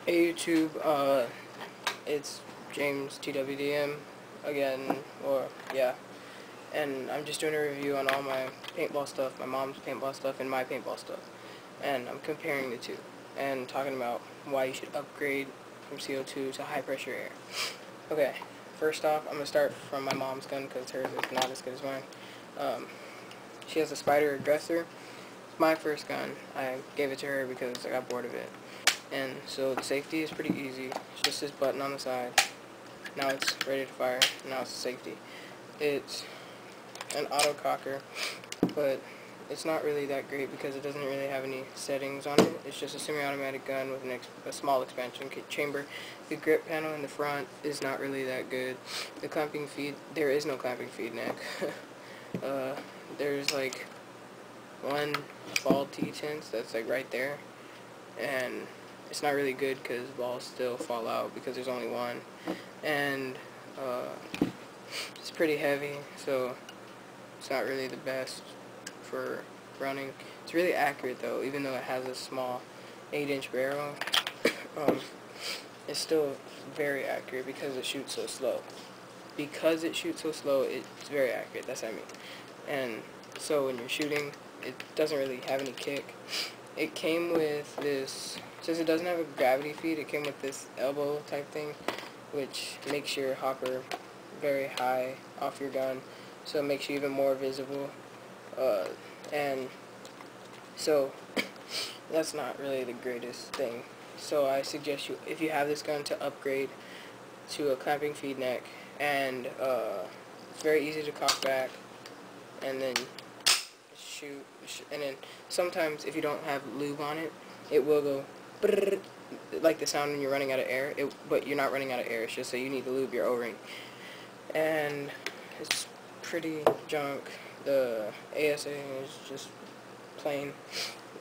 Hey YouTube, it's James TWDM again, and I'm just doing a review on all my paintball stuff, my mom's paintball stuff, and my paintball stuff, and I'm comparing the two, and talking about why you should upgrade from CO2 to high pressure air. Okay, first off, I'm going to start from my mom's gun, because hers is not as good as mine. She has a spyder aggressor. It's my first gun. I gave it to her because I got bored of it. And so the safety is pretty easy. It's just this button on the side. Now it's ready to fire. Now it's safety. It's an auto cocker, but it's not really that great because it doesn't really have any settings on it. It's just a semi-automatic gun with a small expansion chamber. The grip panel in the front is not really that good. The clamping feed, there is no clamping feed neck. There's like one ball T-tense that's like right there, and it's not really good because balls still fall out because there's only one, and it's pretty heavy, so it's not really the best for running. It's really accurate though, even though it has a small 8-inch barrel. It's still very accurate because it shoots so slow. Because it shoots so slow, it's very accurate. That's what I mean. And so when you're shooting, it doesn't really have any kick. It came with this, since it doesn't have a gravity feed, it came with this elbow type thing, which makes your hopper very high off your gun, so it makes you even more visible. And so that's not really the greatest thing. So I suggest you, if you have this gun, to upgrade to a clamping feed neck, and it's very easy to cock back, and then shoot, and then sometimes if you don't have lube on it, it will go brrr, like the sound when you're running out of air, but you're not running out of air. It's just so you need to lube your O-ring, and it's pretty junk. The ASA is just plain.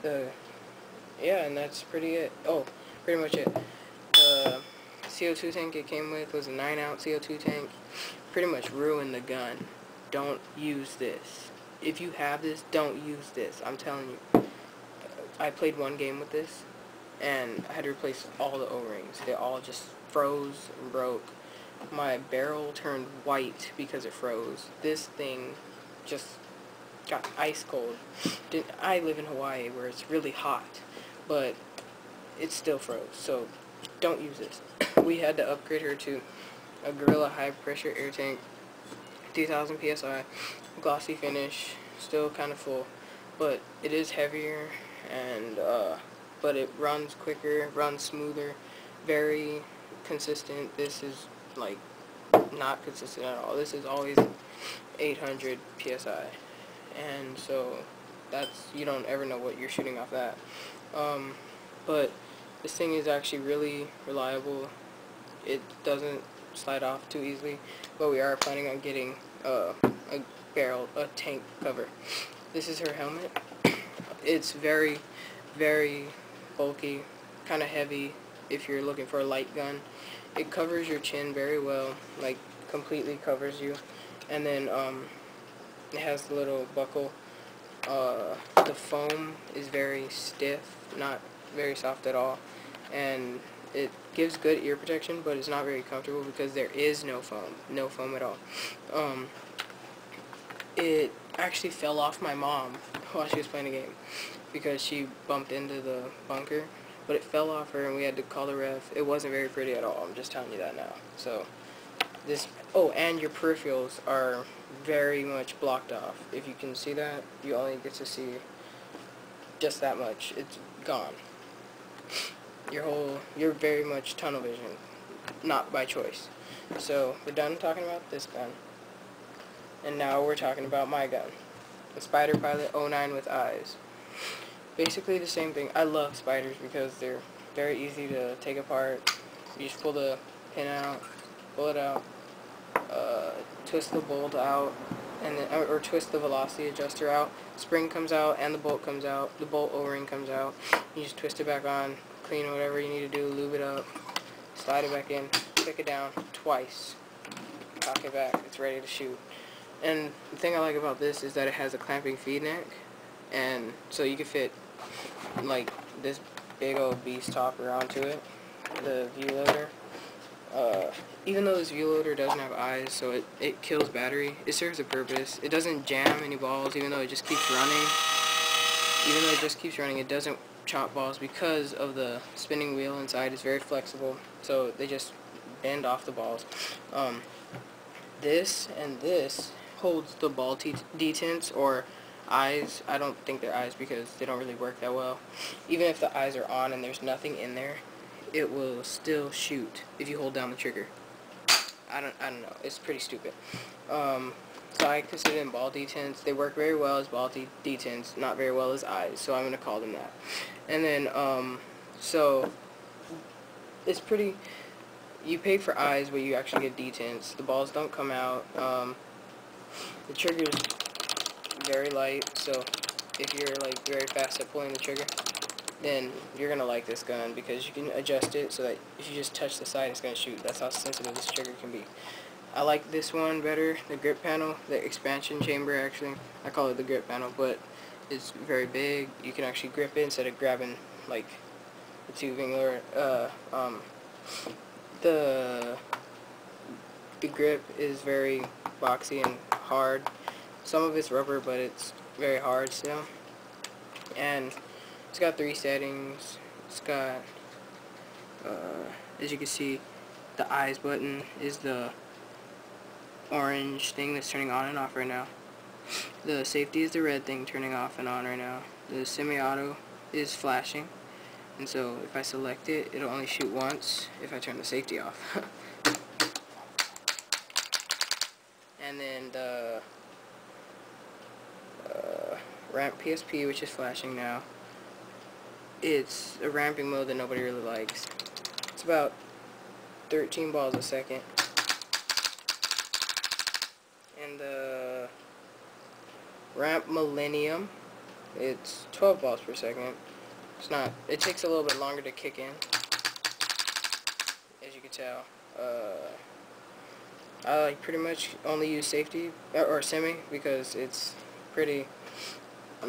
Yeah, and that's pretty much it. The CO2 tank it came with was a 9-ounce CO2 tank. Pretty much ruined the gun. Don't use this. If you have this, don't use this. I'm telling you. I played one game with this, and I had to replace all the O-rings. They all just froze and broke. My barrel turned white because it froze. This thing just got ice cold. I live in Hawaii where it's really hot, but it still froze. So don't use this. We had to upgrade her to a Gorilla high pressure air tank, 2,000 psi, glossy finish, still kind of full, but it is heavier, and but it runs quicker, runs smoother, very consistent. This is like not consistent at all. This is always 800 psi, and so that's, you don't ever know what you're shooting off that. But this thing is actually really reliable. It doesn't slide off too easily, but we are planning on getting a tank cover. This is her helmet. It's very, very bulky, kind of heavy if you're looking for a light gun. It covers your chin very well, like completely covers you, and then it has the little buckle. The foam is very stiff, not very soft at all, and it gives good ear protection, but it's not very comfortable because there is no foam at all. It actually fell off my mom while she was playing a game because she bumped into the bunker, but it fell off her and we had to call the ref. It wasn't very pretty at all. I'm just telling you that now. So this, and your peripherals are very much blocked off. If you can see that, you only get to see just that much. It's gone. You're very much tunnel vision, not by choice. So we're done talking about this gun, and now we're talking about my gun, the Spyder Pilot 09 with eyes. Basically the same thing. I love spyders because they're very easy to take apart. You just pull the pin out, pull it out, twist the bolt out, and then, or twist the velocity adjuster out. Spring comes out and the bolt comes out. The bolt O-ring comes out. You just twist it back on, clean whatever you need to do, lube it up, slide it back in, pick it down twice, cock it back, it's ready to shoot. And the thing I like about this is that it has a clamping feed neck, and so you can fit like this big old beast topper onto it, the view loader. Even though this view loader doesn't have eyes, so it kills battery, it serves a purpose. It doesn't jam any balls, even though it just keeps running. Even though it just keeps running, it doesn't chop balls because of the spinning wheel inside. It's very flexible, so they just bend off the balls. This and this holds the ball detents or eyes. I don't think they're eyes because they don't really work that well. Even if the eyes are on and there's nothing in there, it will still shoot if you hold down the trigger. I don't know. It's pretty stupid. So I consider them ball detents. They work very well as ball detents, not very well as eyes, so I'm going to call them that. And then, so, it's pretty, you pay for eyes, but you actually get detents. The balls don't come out. The trigger's very light, so if you're, like, very fast at pulling the trigger, then you're going to like this gun because you can adjust it so that if you just touch the side, it's going to shoot. That's how sensitive this trigger can be. I like this one better, the grip panel, the expansion chamber actually. I call it the grip panel, but it's very big. You can actually grip it instead of grabbing like the tubing or the grip is very boxy and hard. Some of it's rubber, but it's very hard still. And it's got 3 settings. It's got as you can see, the eyes button is the orange thing that's turning on and off right now. The safety is the red thing turning off and on right now. The semi-auto is flashing, and so if I select it, it'll only shoot once if I turn the safety off. And then the ramp PSP, which is flashing now, it's a ramping mode that nobody really likes. It's about 13 balls a second. And the ramp Millennium, it's 12 balls per second. It's not, it takes a little bit longer to kick in, as you can tell. I pretty much only use safety, or semi, because it's pretty,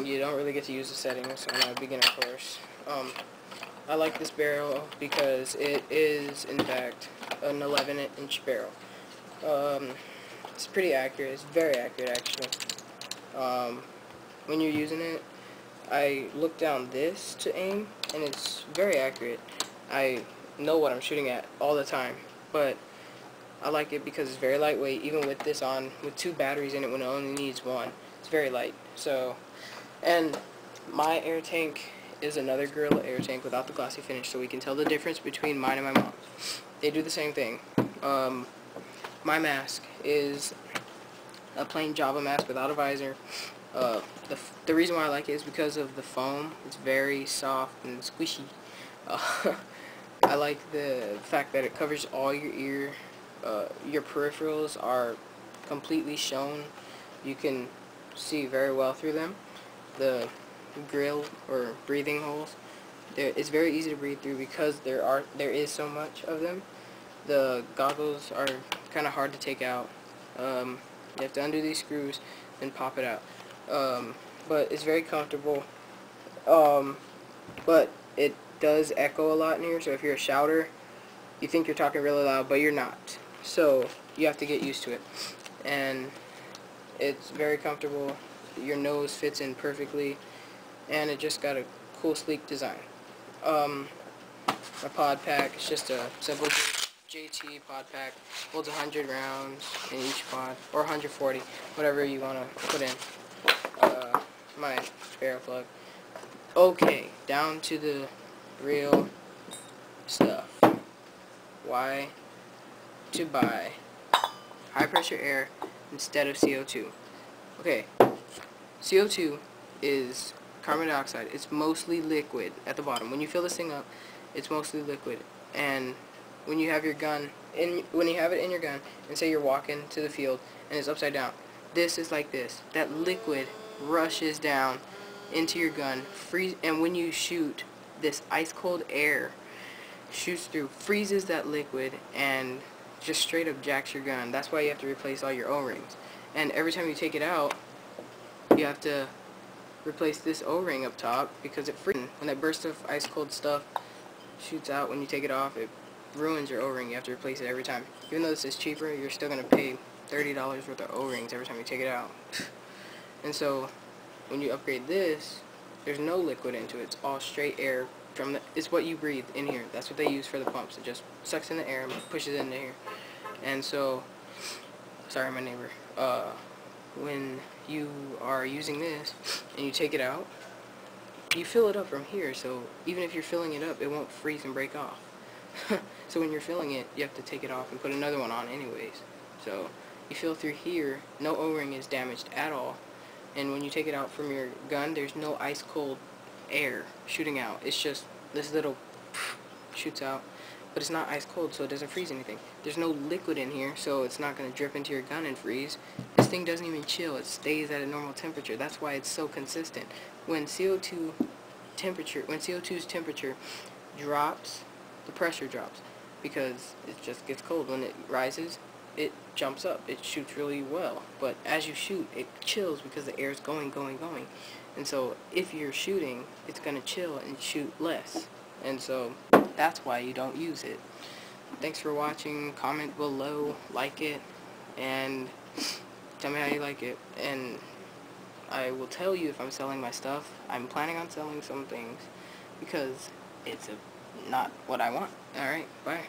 you don't really get to use the settings on a beginner course. I like this barrel because it is, in fact, an 11-inch barrel. It's pretty accurate. It's very accurate, actually. When you're using it, I look down this to aim, and it's very accurate. I know what I'm shooting at all the time, but I like it because it's very lightweight, even with this on, with 2 batteries in it when it only needs 1. It's very light. So, and my air tank is another Gorilla air tank without the glossy finish, so we can tell the difference between mine and my mom's. They do the same thing. My mask is a plain Java mask without a visor. The reason why I like it is because of the foam. It's very soft and squishy. I like the fact that it covers all your ear. Your peripherals are completely shown. You can see very well through them. The grill or breathing holes, it's very easy to breathe through because there is so much of them. The goggles are kind of hard to take out. You have to undo these screws and pop it out. But it's very comfortable. But it does echo a lot in here, so if you're a shouter, you think you're talking really loud, but you're not. So you have to get used to it. And it's very comfortable. Your nose fits in perfectly, and it just got a cool, sleek design. My pod pack is just a simple JT pod pack. Holds 100 rounds in each pod, or 140, whatever you want to put in. My barrel plug. Okay, down to the real stuff. Why to buy high pressure air instead of CO2? Okay, CO2 is carbon dioxide. It's mostly liquid at the bottom. When you fill this thing up, it's mostly liquid. And when you have your gun, when you have it in your gun, and say you're walking to the field and it's upside down, this is like this. That liquid rushes down into your gun, and when you shoot, this ice cold air shoots through, freezes that liquid, and just straight up jacks your gun. That's why you have to replace all your O-rings. And every time you take it out, you have to replace this O-ring up top because it freezes. When that burst of ice cold stuff shoots out. When you take it off, it ruins your O-ring. You have to replace it every time. Even though this is cheaper, you're still going to pay $30 worth of O-rings every time you take it out. And so when you upgrade this, there's no liquid into it. It's all straight air from the, it's what you breathe in here. That's what they use for the pumps. It just sucks in the air and pushes it into here. And so, sorry, my neighbor. When you are using this and you take it out, you fill it up from here. So even if you're filling it up, it won't freeze and break off. So when you're filling it, you have to take it off and put another one on anyways. So you fill through here, no O-ring is damaged at all. And when you take it out from your gun, there's no ice cold air shooting out. It's just this little shoots out, but it's not ice cold, so it doesn't freeze anything. There's no liquid in here, so it's not going to drip into your gun and freeze. This thing doesn't even chill. It stays at a normal temperature. That's why it's so consistent. When CO2's temperature drops, the pressure drops because it just gets cold. When it rises, it jumps up. It shoots really well. But as you shoot, it chills because the air is going. And so if you're shooting, it's going to chill and shoot less. And so that's why you don't use it. Thanks for watching. Comment below, like it, and tell me how you like it. And I will tell you if I'm selling my stuff. I'm planning on selling some things because it's not what I want. Alright, bye.